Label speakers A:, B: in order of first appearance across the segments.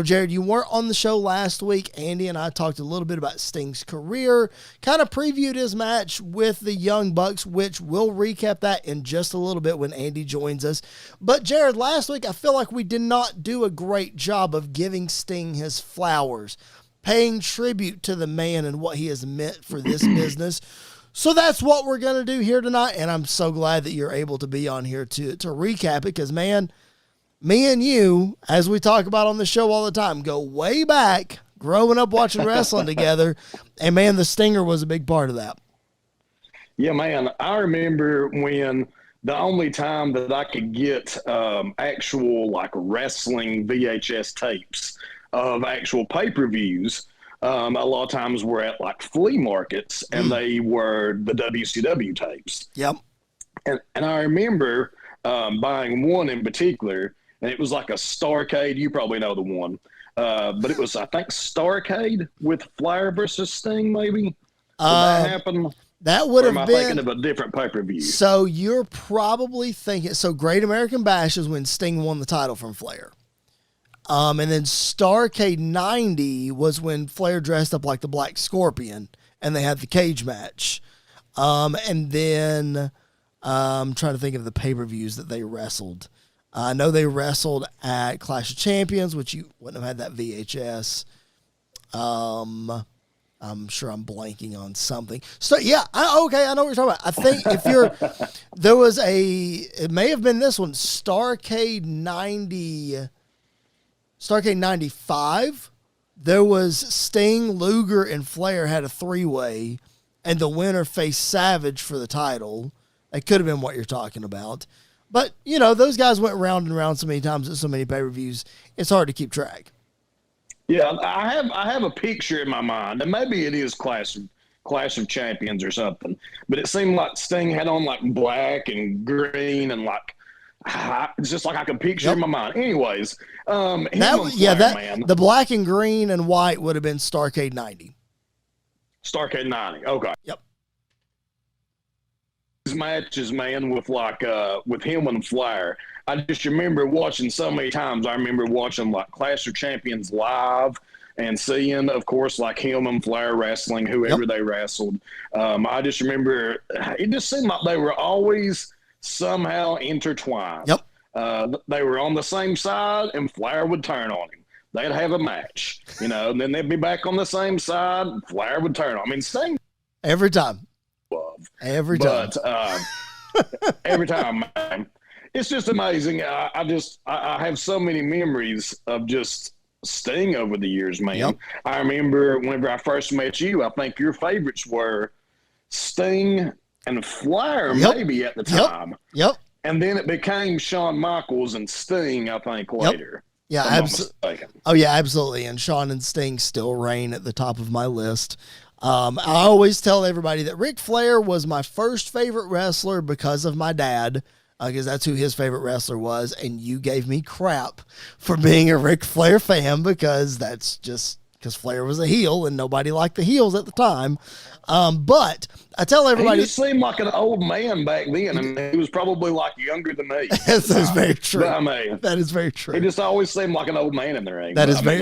A: Jared, you weren't on the show last week. Andy and I talked a little bit about Sting's career, kind of previewed his match with the Young Bucks, which we'll recap that in just a little bit when Andy joins us. But Jared, last week, I feel like we did not do a great job of giving Sting his flowers, paying tribute to the man and what he has meant for this business. So that's what we're going to do here tonight, and I'm so glad that you're able to be on here to recap it, because, man, me and you, as we talk about on the show all the time, go way back, growing up watching wrestling together, and, man, the Stinger was a big part of that.
B: Yeah, man, I remember when the only time that I could get actual, wrestling VHS tapes of actual pay-per-views, a lot of times were at flea markets, and they were the WCW tapes.
A: Yep.
B: And I remember buying one in particular, and it was like a Starrcade. You probably know the one, but it was, I think, Starrcade with Flair versus Sting. Maybe did that happen?
A: That would have been.
B: Am I thinking of a different pay-per-view?
A: So you're probably thinking. So Great American Bash is when Sting won the title from Flair. And then Starrcade 90 was when Flair dressed up like the Black Scorpion and they had the cage match. And then I'm trying to think of the pay-per-views that they wrestled. I know they wrestled at Clash of Champions, which you wouldn't have had that VHS. I'm sure I'm blanking on something. So yeah, okay, I know what you're talking about. I think it may have been this one, Starrcade 95, there was Sting, Luger, and Flair had a three-way, and the winner faced Savage for the title. It could have been what you're talking about. But, those guys went round and round so many times at so many pay-per-views, it's hard to keep track.
B: Yeah, I have a picture in my mind, and maybe it is Clash of Champions or something, but it seemed like Sting had on black and green and it's just I can picture in my mind. Anyways,
A: the black and green and white would have been Starrcade 90.
B: Starrcade 90. Okay.
A: Yep.
B: These matches, man, with him and Flair, I just remember watching so many times. I remember watching Clash of Champions live and seeing, of course, him and Flair wrestling whoever they wrestled. I just remember it just seemed like they were always somehow intertwined.
A: Yep.
B: They were on the same side, and Flair would turn on him. They'd have a match, and then they'd be back on the same side, and Flair would turn on him. I mean, Sting
A: every time. Every time.
B: But every time, man. It's just amazing. I have so many memories of just Sting over the years, man.
A: Yep.
B: I remember whenever I first met you, I think your favorites were Sting and Flair, maybe at the time.
A: Yep.
B: And then it became Shawn Michaels and Sting, I think, later.
A: Yeah, absolutely. Oh, yeah, absolutely. And Shawn and Sting still reign at the top of my list. I always tell everybody that Ric Flair was my first favorite wrestler because of my dad, because that's who his favorite wrestler was. And you gave me crap for being a Ric Flair fan because Flair was a heel and nobody liked the heels at the time. But I tell everybody,
B: he just seemed like an old man back then, and he was probably younger than me.
A: That is very true.
B: I mean,
A: that is very true.
B: He just always seemed like an old man in the ring.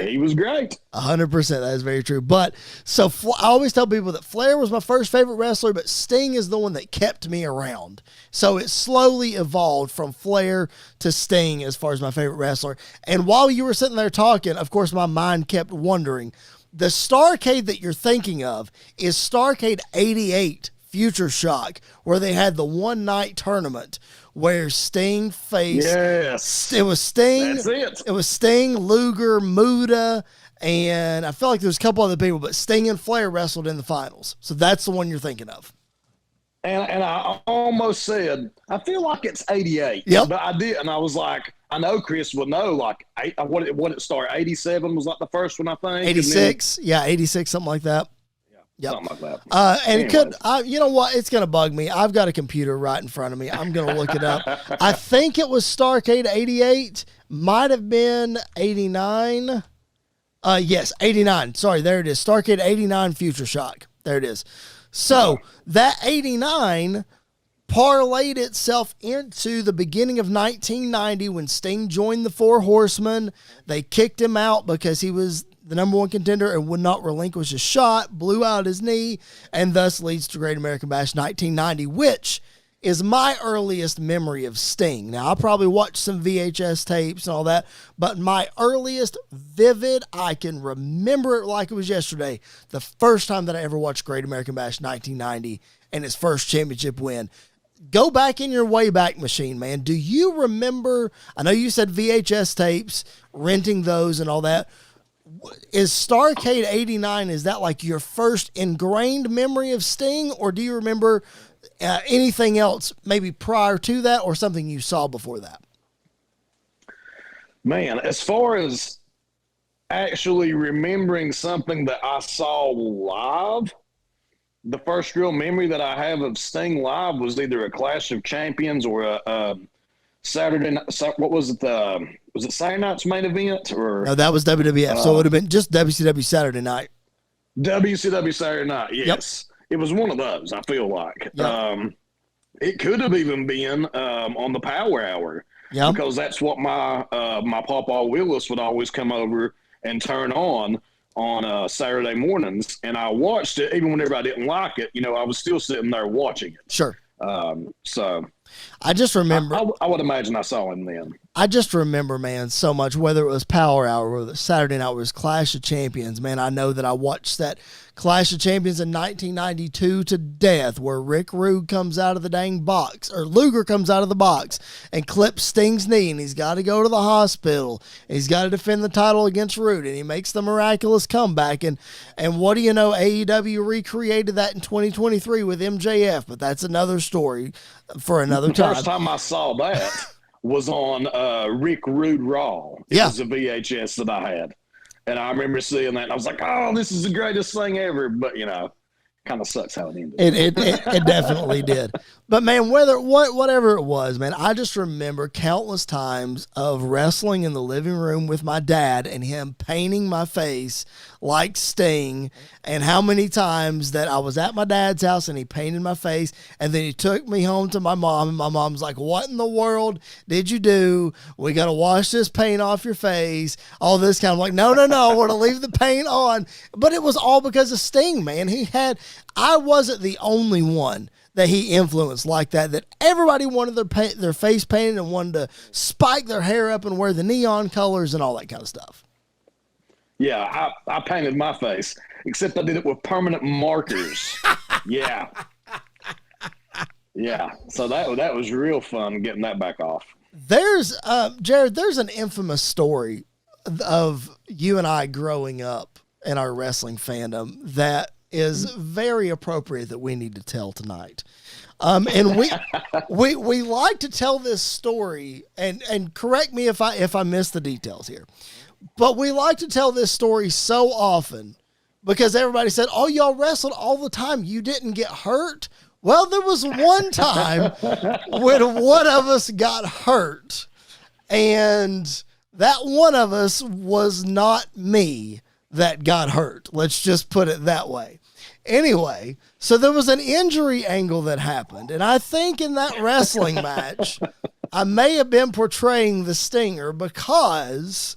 B: He was great.
A: 100%. That is very true. But so I always tell people that Flair was my first favorite wrestler, but Sting is the one that kept me around. So it slowly evolved from Flair to Sting as far as my favorite wrestler. And while you were sitting there talking, of course, my mind kept wondering. The Starrcade that you're thinking of is Starrcade 88 Future Shock, where they had the one-night tournament where Sting faced...
B: Yes.
A: It was Sting.
B: That's it.
A: It was Sting, Luger, Muda, and I felt like there was a couple other people, but Sting and Flair wrestled in the finals. So that's the one you're thinking of.
B: And I almost said, I feel like it's 88.
A: Yep.
B: But I did, and I was like, I know Chris would know, what it started. 87 was the first one, I think.
A: 86, 86, something like that.
B: Yeah, something like that.
A: And you know what? It's going to bug me. I've got a computer right in front of me. I'm going to look it up. I think it was Starrcade 88. Might have been 89. Yes, 89. Sorry, there it is. Starrcade 89 Future Shock. There it is. So that 89, parlayed itself into the beginning of 1990 when Sting joined the Four Horsemen. They kicked him out because he was the number one contender and would not relinquish a shot, blew out his knee, and thus leads to Great American Bash 1990, which is my earliest memory of Sting. Now, I probably watched some VHS tapes and all that, but my earliest vivid, I can remember it like it was yesterday, the first time that I ever watched Great American Bash 1990 and his first championship win. Go back in your Wayback Machine, man. Do you remember, I know you said VHS tapes, renting those and all that. Is Starrcade 89, is that like your first ingrained memory of Sting, or do you remember anything else maybe prior to that or something you saw before that?
B: Man, as far as actually remembering something that I saw live, the first real memory that I have of Sting live was either a Clash of Champions or a Saturday night. What was it? Was it Saturday night's main event? Or
A: No, that was WWF. So it would have been just WCW Saturday night.
B: WCW Saturday night. Yes. Yep. It was one of those, I feel like. Yep. It could have even been on the Power Hour. Yep. Because that's what my Pawpaw Willis would always come over and turn on Saturday mornings. And I watched it, even whenever I didn't like it, I was still sitting there watching it.
A: Sure.
B: So
A: I just remember.
B: I would imagine I saw him then.
A: I just remember, man, so much, whether it was Power Hour or the Saturday night was Clash of Champions, man. I know that I watched that Clash of Champions in 1992 to death, where Rick Rude comes out of the dang box, or Luger comes out of the box and clips Sting's knee, and he's got to go to the hospital. He's got to defend the title against Rude, and he makes the miraculous comeback. And what do you know? AEW recreated that in 2023 with MJF, but that's another story for another time.
B: The first time I saw that was on Rick Rude Raw. It was a VHS that I had. And I remember seeing that, and I was like, oh, this is the greatest thing ever. But, kind of sucks how it ended.
A: It definitely did. But, man, whatever it was, man, I just remember countless times of wrestling in the living room with my dad and him painting my face like Sting, and how many times that I was at my dad's house and he painted my face, and then he took me home to my mom, and my mom's like, what in the world did you do? We got to wash this paint off your face, all this kind of like, no, I want to leave the paint on. But it was all because of Sting, man. I wasn't the only one that he influenced like that everybody wanted their face painted and wanted to spike their hair up and wear the neon colors and all that kind of stuff.
B: Yeah, I painted my face, except I did it with permanent markers. Yeah. So that was real fun getting that back off.
A: There's Jared, there's an infamous story of you and I growing up in our wrestling fandom that is very appropriate that we need to tell tonight. And we like to tell this story, and correct me if I miss the details here, but we like to tell this story so often because everybody said, oh, y'all wrestled all the time. You didn't get hurt. Well, there was one time when one of us got hurt, and that one of us was not me that got hurt. Let's just put it that way. Anyway, so there was an injury angle that happened, and I think in that wrestling match, I may have been portraying the Stinger because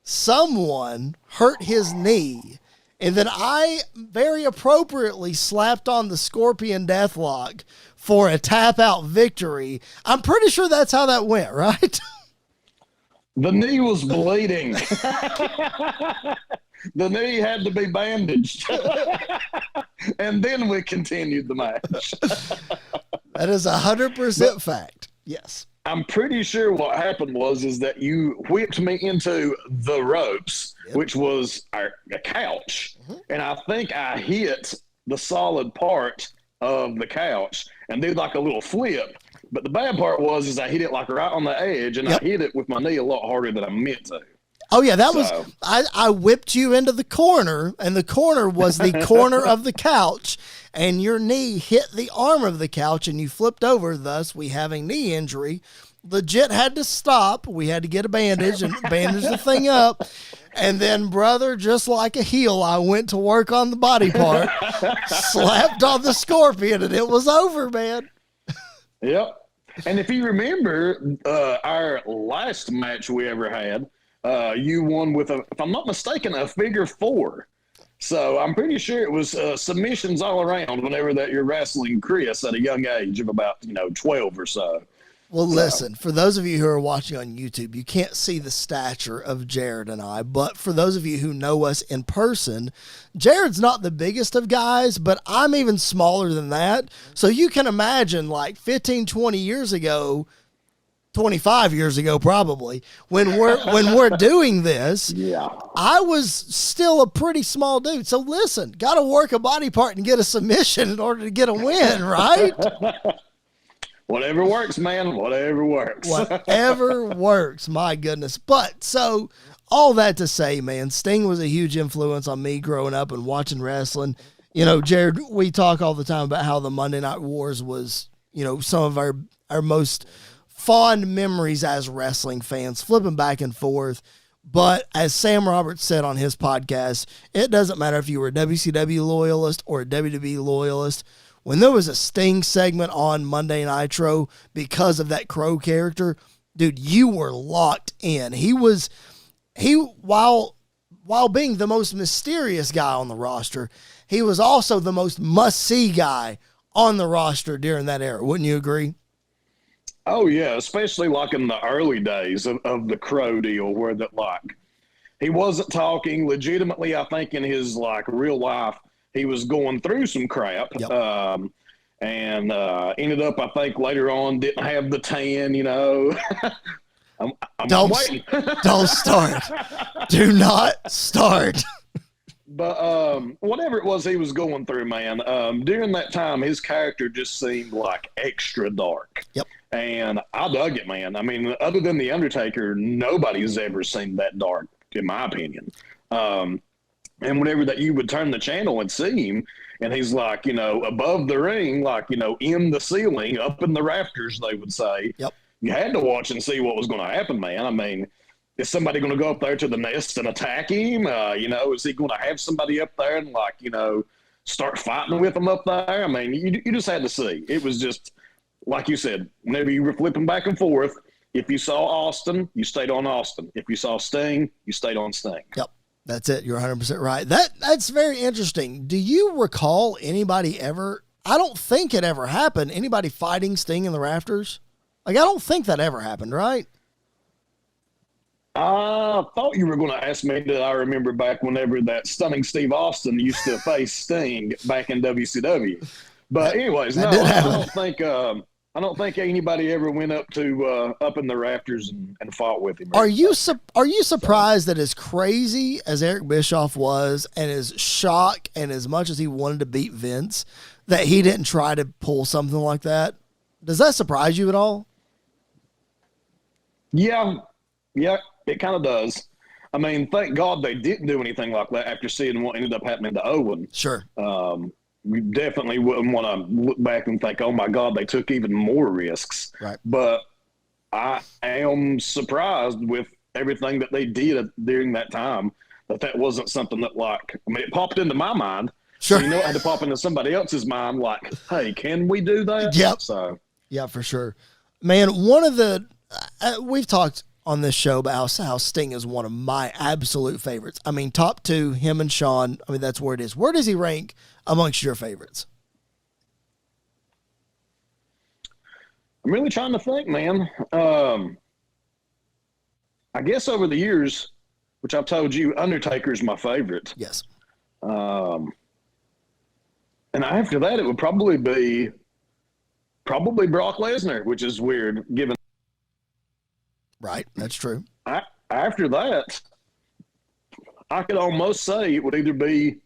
A: someone hurt his knee, and then I very appropriately slapped on the Scorpion Deathlock for a tap-out victory. I'm pretty sure that's how that went, right?
B: The knee was bleeding. The knee had to be bandaged. And then we continued the match.
A: That is 100% fact. Yes.
B: I'm pretty sure what happened is that you whipped me into the ropes, which was a couch. Mm-hmm. And I think I hit the solid part of the couch and did like a little flip. But the bad part was I hit it like right on the edge, and I hit it with my knee a lot harder than I meant to.
A: Oh, yeah, I whipped you into the corner, and the corner was the corner of the couch, and your knee hit the arm of the couch, and you flipped over, thus we have a knee injury. Legit had to stop. We had to get a bandage and bandage the thing up. And then, brother, just like a heel, I went to work on the body part, slapped on the Scorpion, and it was over, man.
B: Yep. And if you remember, our last match we ever had, you won with if I'm not mistaken, a figure 4. So I'm pretty sure it was submissions all around whenever that you're wrestling Chris at a young age of about 12 or so.
A: Well, listen, for those of you who are watching on YouTube, you can't see the stature of Jared and I, but for those of you who know us in person, Jared's not the biggest of guys, but I'm even smaller than that. So you can imagine like 15, 20 years ago, 25 years ago probably, when we're doing this,
B: Yeah.
A: I was still a pretty small dude. So listen, got to work a body part and get a submission in order to get a win, right?
B: Whatever works, man. Whatever works.
A: Whatever works, my goodness. But so all that to say, man, Sting was a huge influence on me growing up and watching wrestling. Jared, we talk all the time about how the Monday Night Wars was, some of our most fond memories as wrestling fans, flipping back and forth. But as Sam Roberts said on his podcast, it doesn't matter if you were a WCW loyalist or a WWE loyalist. When there was a Sting segment on Monday Nitro because of that Crow character, dude, you were locked in. While being the most mysterious guy on the roster, he was also the most must-see guy on the roster during that era. Wouldn't you agree?
B: Oh, yeah, especially like in the early days of the Crow deal where he wasn't talking legitimately. I think in his real life, he was going through some crap.
A: Yep.
B: And ended up, I think, later on didn't have the tan, I'm waiting.
A: Don't start. Do not start.
B: But whatever it was he was going through, man, during that time, his character just seemed like extra dark.
A: Yep.
B: And I dug it, man. I mean, other than The Undertaker, nobody's ever seen that dark, in my opinion. And whenever that you would turn the channel and see him, and he's above the ring, in the ceiling, up in the rafters, they would say.
A: Yep.
B: You had to watch and see what was going to happen, man. I mean, is somebody going to go up there to the nest and attack him? Is he going to have somebody up there and start fighting with him up there? I mean, you just had to see. It was just, like you said, whenever you were flipping back and forth, if you saw Austin, you stayed on Austin. If you saw Sting, you stayed on Sting.
A: Yep. That's it. You're 100% right. That's very interesting. Do you recall anybody ever, I don't think it ever happened, anybody fighting Sting in the rafters? I don't think that ever happened, right?
B: I thought you were going to ask me that I remember back whenever that Stunning Steve Austin used to face Sting back in WCW. But anyways, no, I don't think anybody ever went up to up in the rafters and fought with him.
A: Are you surprised that as crazy as Eric Bischoff was, and as shocked and as much as he wanted to beat Vince, that he didn't try to pull something like that? Does that surprise you at all?
B: Yeah, it kind of does. I mean, thank God they didn't do anything like that after seeing what ended up happening to Owen.
A: Sure.
B: We definitely wouldn't want to look back and think, oh my God, they took even more risks.
A: Right.
B: But I am surprised with everything that they did during that time, that wasn't something that it popped into my mind.
A: Sure.
B: So, it had to pop into somebody else's mind hey, can we do that?
A: Yep.
B: So. Yeah,
A: for sure. Man, one of the, we've talked on this show about how Sting is one of my absolute favorites. I mean, top 2, him and Shawn. I mean, that's where it is. Where does he rank amongst your favorites?
B: I'm really trying to think, man. I guess over the years, which I've told you, Undertaker's my favorite.
A: Yes.
B: And after that, it would probably be Brock Lesnar, which is weird given.
A: Right, that's true.
B: After that, I could almost say it would either be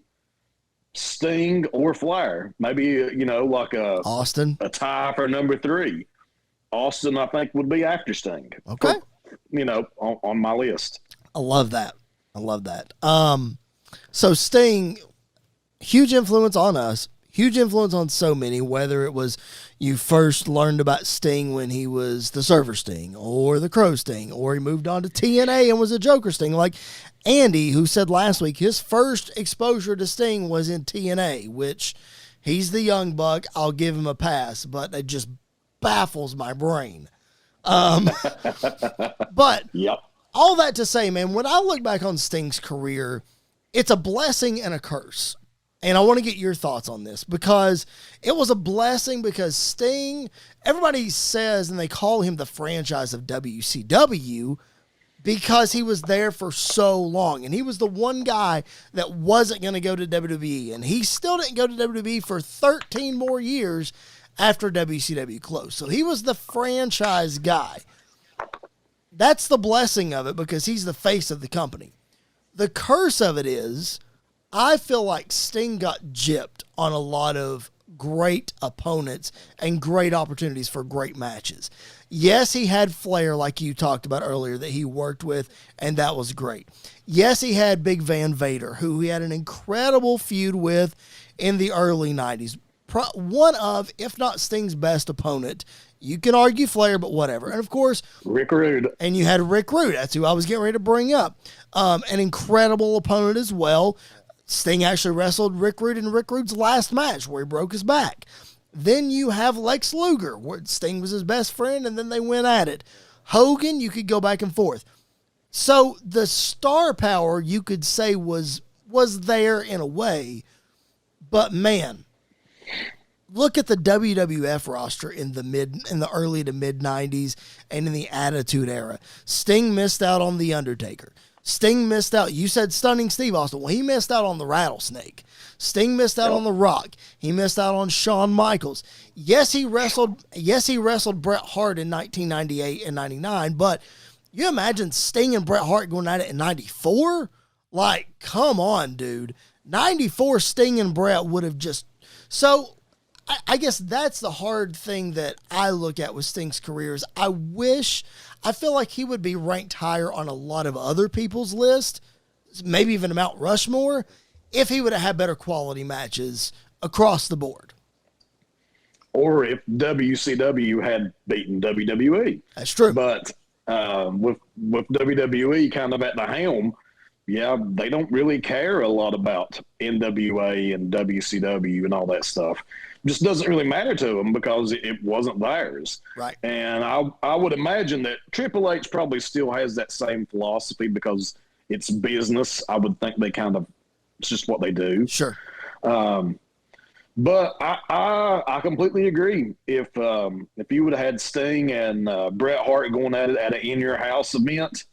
B: Sting or Flair. Maybe,
A: Austin.
B: A tie for number 3. Austin, I think, would be after Sting.
A: Okay.
B: On my list.
A: I love that. So Sting, huge influence on us. Huge influence on so many, whether it was you first learned about Sting when he was the Server Sting or the Crow Sting, or he moved on to TNA and was a Joker Sting. Like Andy, who said last week, his first exposure to Sting was in TNA, which he's the young buck. I'll give him a pass, but it just baffles my brain. But
B: Yep.
A: all that to say, man, when I look back on Sting's career, it's a blessing and a curse. And I want to get your thoughts on this, because it was a blessing because Sting, everybody says, and they call him the franchise of WCW, because he was there for so long. And he was the one guy that wasn't going to go to WWE. And he still didn't go to WWE for 13 more years after WCW closed. So he was the franchise guy. That's the blessing of it, because he's the face of the company. The curse of it is, I feel like Sting got gypped on a lot of great opponents and great opportunities for great matches. Yes, he had Flair, like you talked about earlier, that he worked with, and that was great. Yes, he had Big Van Vader, who he had an incredible feud with in the early 90s. One of, if not Sting's best opponent. You can argue Flair, but whatever. And, of course,
B: Rick Rude.
A: And you had Rick Rude. That's who I was getting ready to bring up. An incredible opponent as well. Sting actually wrestled Rick Rude in Rick Rude's last match where he broke his back. Then you have Lex Luger, where Sting was his best friend, and then they went at it. Hogan, you could go back and forth. So the star power, you could say, was there in a way. But, man, look at the WWF roster in the early to mid 90s and in the Attitude Era. Sting missed out on The Undertaker. Sting missed out. You said Stunning Steve Austin. Well, he missed out on the Rattlesnake. Sting missed out on The Rock. He missed out on Shawn Michaels. Yes, he wrestled Bret Hart in 1998 and 99, but you imagine Sting and Bret Hart going at it in 94? Like, come on, dude. 94 Sting and Bret would have just... So, I guess that's the hard thing that I look at with Sting's career is I feel like he would be ranked higher on a lot of other people's list, maybe even Mount Rushmore, if he would have had better quality matches across the board.
B: Or if WCW had beaten WWE.
A: That's true.
B: But with WWE kind of at the helm, yeah, they don't really care a lot about NWA and WCW and all that stuff. Just doesn't really matter to them because it wasn't theirs.
A: Right.
B: And I would imagine that Triple H probably still has that same philosophy because it's business. I would think it's just what they do.
A: Sure.
B: But I completely agree. If you would have had Sting and Bret Hart going at it at an In Your House event,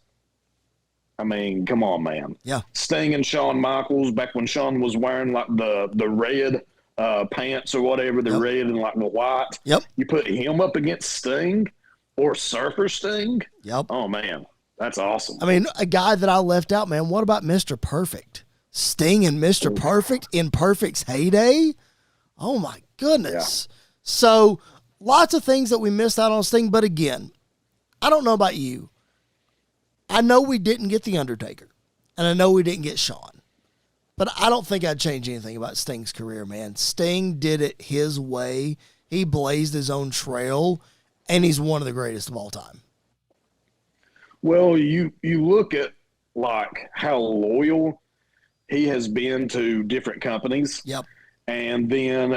B: I mean, come on, man.
A: Yeah.
B: Sting and Shawn Michaels, back when Shawn was wearing like the red pants or whatever, the red and like the white.
A: Yep.
B: You put him up against Sting or Surfer Sting.
A: Yep.
B: Oh, man. That's awesome.
A: I mean, a guy that I left out, man, what about Mr. Perfect? Sting and Mr. Perfect in Perfect's heyday? Oh, my goodness. Yeah. So, lots of things that we missed out on Sting. But again, I don't know about you. I know we didn't get The Undertaker. And I know we didn't get Shawn. But I don't think I'd change anything about Sting's career, man. Sting did it his way. He blazed his own trail. And he's one of the greatest of all time.
B: Well, you look at, like, how loyal he has been to different companies.
A: Yep.
B: And then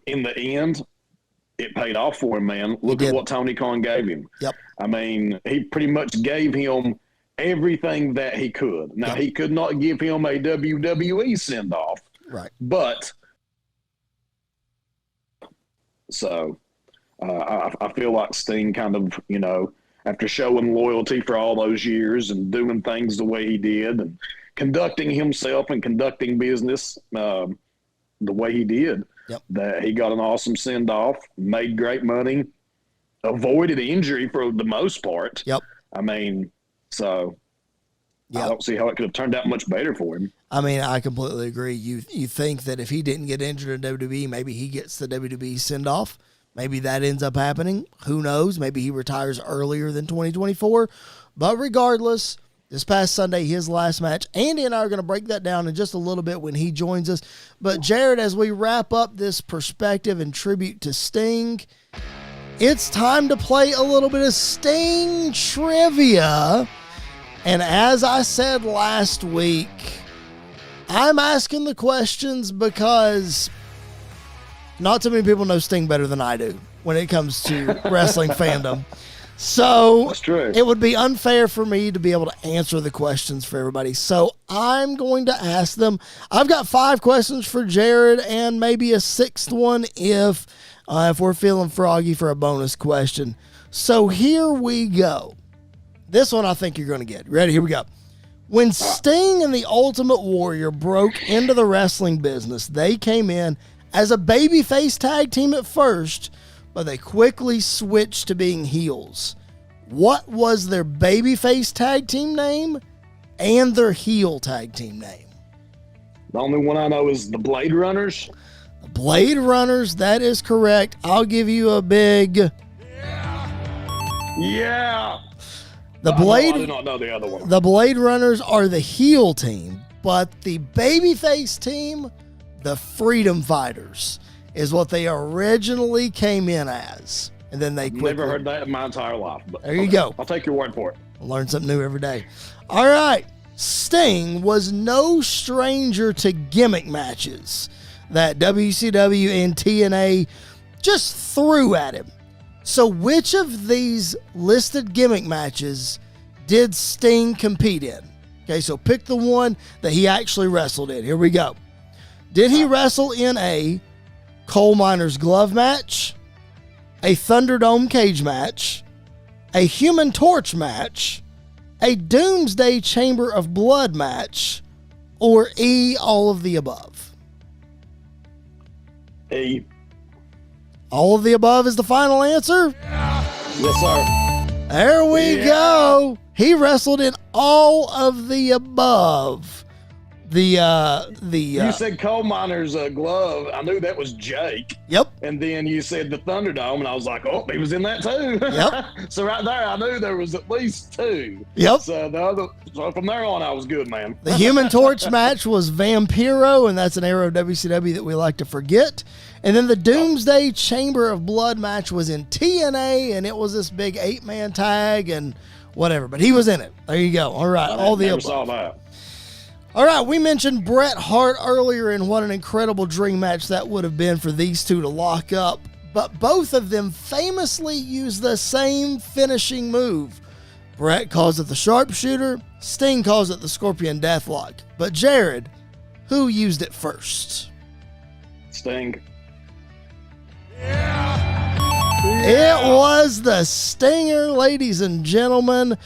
B: in the end, it paid off for him, man. Look at what Tony Khan gave him.
A: Yep.
B: I mean, he pretty much gave him everything that he could. Now, he could not give him a WWE send-off.
A: Right.
B: But, so, I feel like Sting kind of, you know, after showing loyalty for all those years and doing things the way he did and conducting himself and conducting business the way he did, that he got an awesome send-off, made great money, avoided injury for the most part.
A: Yep.
B: I mean, so I don't see how it could have turned out much better for him.
A: I mean, I completely agree. You think that if he didn't get injured in WWE, maybe he gets the WWE send-off. Maybe that ends up happening. Who knows? Maybe he retires earlier than 2024. But regardless, this past Sunday, his last match. Andy and I are going to break that down in just a little bit when he joins us. But Jared, as we wrap up this perspective and tribute to Sting, it's time to play a little bit of Sting trivia. And as I said last week, I'm asking the questions because not too many people know Sting better than I do. when it comes to wrestling fandom. So
B: That's true.
A: it would be unfair for me to be able to answer the questions for everybody. So I'm going to ask them. I've got 5 questions for Jared and maybe a 6th one if we're feeling froggy for a bonus question. So here we go. This one I think you're going to get. Ready? Here we go. When Sting and the Ultimate Warrior broke into the wrestling business, they came in as a babyface tag team at first, but they quickly switched to being heels. What was their babyface tag team name and their heel tag team name?
B: The only one I know is the Blade Runners.
A: The Blade Runners, that is correct. I'll give you a big...
B: Yeah.
A: The
B: I
A: Blade...
B: did not know the other one.
A: The Blade Runners are the heel team, but the babyface team, the Freedom Fighters, is what they originally came in as. And then they quickly...
B: Never heard that in my entire life. But
A: There you go.
B: I'll take your word for it.
A: Learn something new every day. All right. Sting was no stranger to gimmick matches that WCW and TNA just threw at him. So which of these listed gimmick matches did Sting compete in? Okay, so pick the one that he actually wrestled in. Here we go. Did he wrestle in a coal miner's glove match, a Thunderdome cage match, a Human Torch match, a Doomsday Chamber of Blood match, or E, all of the above?
B: E.
A: All of the above is the final answer?
B: Yes, sir.
A: There we go. He wrestled in all of the above.
B: You said coal miner's glove. I knew that was Jake.
A: Yep.
B: And then you said the Thunderdome, and I was like, oh, he was in that too.
A: Yep.
B: So right there, I knew there was at least 2.
A: Yep.
B: So from there on, I was good, man.
A: The Human Torch match was Vampiro, and that's an era of WCW that we like to forget. And then the Doomsday Chamber of Blood match was in TNA, and it was this big 8-man tag and whatever. But he was in it. There you go. All right. All the
B: Never
A: above.
B: saw that.
A: All right, we mentioned Bret Hart earlier, and what an incredible dream match that would have been for these two to lock up. But both of them famously use the same finishing move. Bret calls it the sharpshooter, Sting calls it the Scorpion Deathlock. But Jared, who used it first?
B: Sting.
A: It was the Stinger, ladies and gentlemen.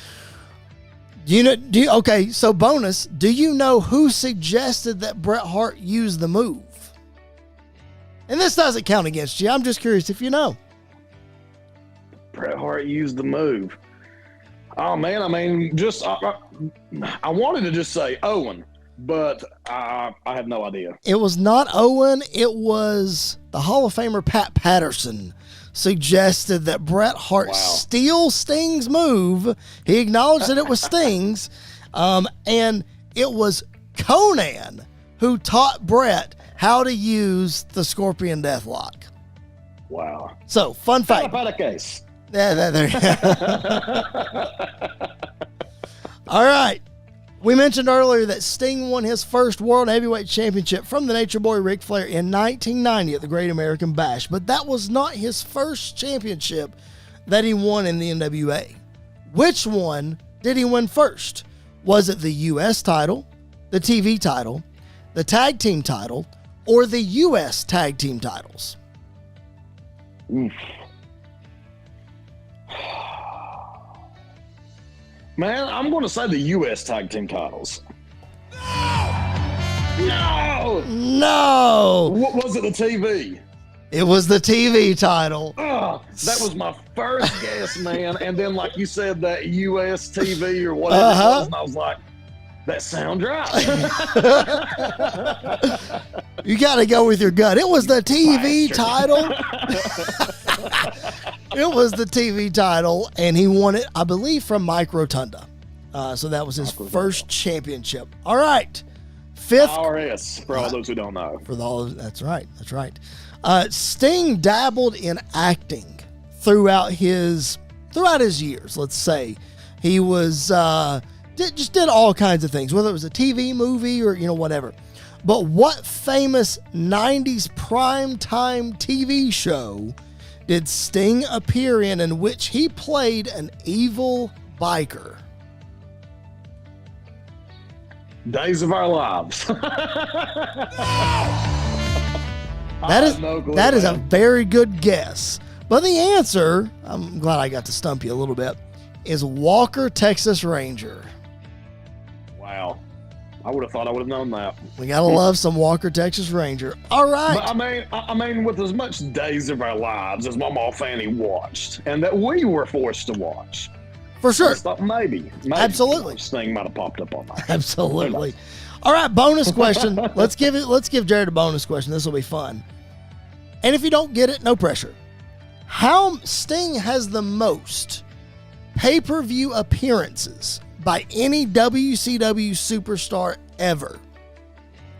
A: Okay, so bonus, do you know who suggested that Bret Hart use the move? And this doesn't count against you. I'm just curious if you know.
B: Bret Hart used the move. Oh, man, I mean, just I wanted to just say Owen, but I have no idea.
A: It was not Owen. It was the Hall of Famer Pat Patterson suggested that Bret Hart steal Sting's move. He acknowledged that it was Sting's, and it was Conan who taught Bret how to use the Scorpion Deathlock.
B: Wow.
A: So, fun fact.
B: About a case.
A: Yeah, there. All right. We mentioned earlier that Sting won his first World Heavyweight Championship from the Nature Boy Ric Flair in 1990 at the Great American Bash, but that was not his first championship that he won in the NWA. Which one did he win first? Was it the U.S. title, the TV title, the tag team title, or the U.S. tag team titles?
B: Oof. Man, I'm going to say the U.S. tag team titles. No!
A: No!
B: What was it, the TV?
A: It was the TV title.
B: That was my first guess, man. And then, like you said, that U.S. TV or whatever it was, and I was like, that sounds right.
A: You got to go with your gut. It was the TV title. It was the TV title, and he won it, I believe, from Mike Rotunda. So that was his first championship. All right. Fifth.
B: IRS, for all those who don't know.
A: That's right. That's right. Sting dabbled in acting throughout his years, let's say. He was did all kinds of things, whether it was a TV movie or, whatever. But what famous 90s primetime TV show did Sting appear in which he played an evil biker?
B: Days of Our Lives.
A: That is a very good guess. But the answer, I'm glad I got to stump you a little bit, is Walker, Texas Ranger.
B: Wow. I would have thought I would have known that.
A: We gotta love some Walker, Texas Ranger. All right.
B: But I mean, with as much Days of Our Lives as Mama Fanny watched, and that we were forced to watch,
A: For sure.
B: I thought maybe
A: Absolutely.
B: Sting might have popped up on that.
A: Absolutely. All right, bonus question. Let's give Jared a bonus question. This will be fun. And if you don't get it, no pressure. How Sting has the most pay-per-view appearances by any WCW superstar ever?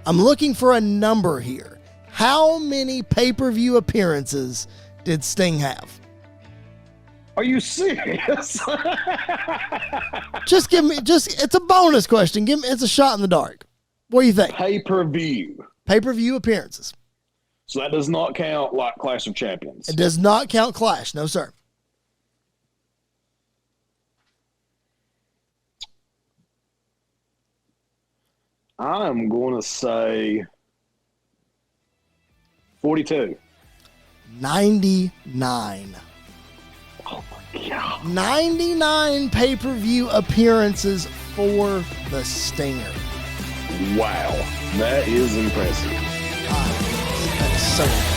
A: I'm looking for a number here. How many pay-per-view appearances did Sting have?
B: Are you serious?
A: It's a bonus question. It's a shot in the dark. What do you think?
B: Pay-per-view.
A: Pay-per-view appearances.
B: So that does not count like Clash of Champions.
A: It does not count Clash. No, sir.
B: I'm going to say 42.
A: 99.
B: Oh my God.
A: 99 pay-per-view appearances for the Stinger.
B: Wow. That is impressive.
A: That is so impressive.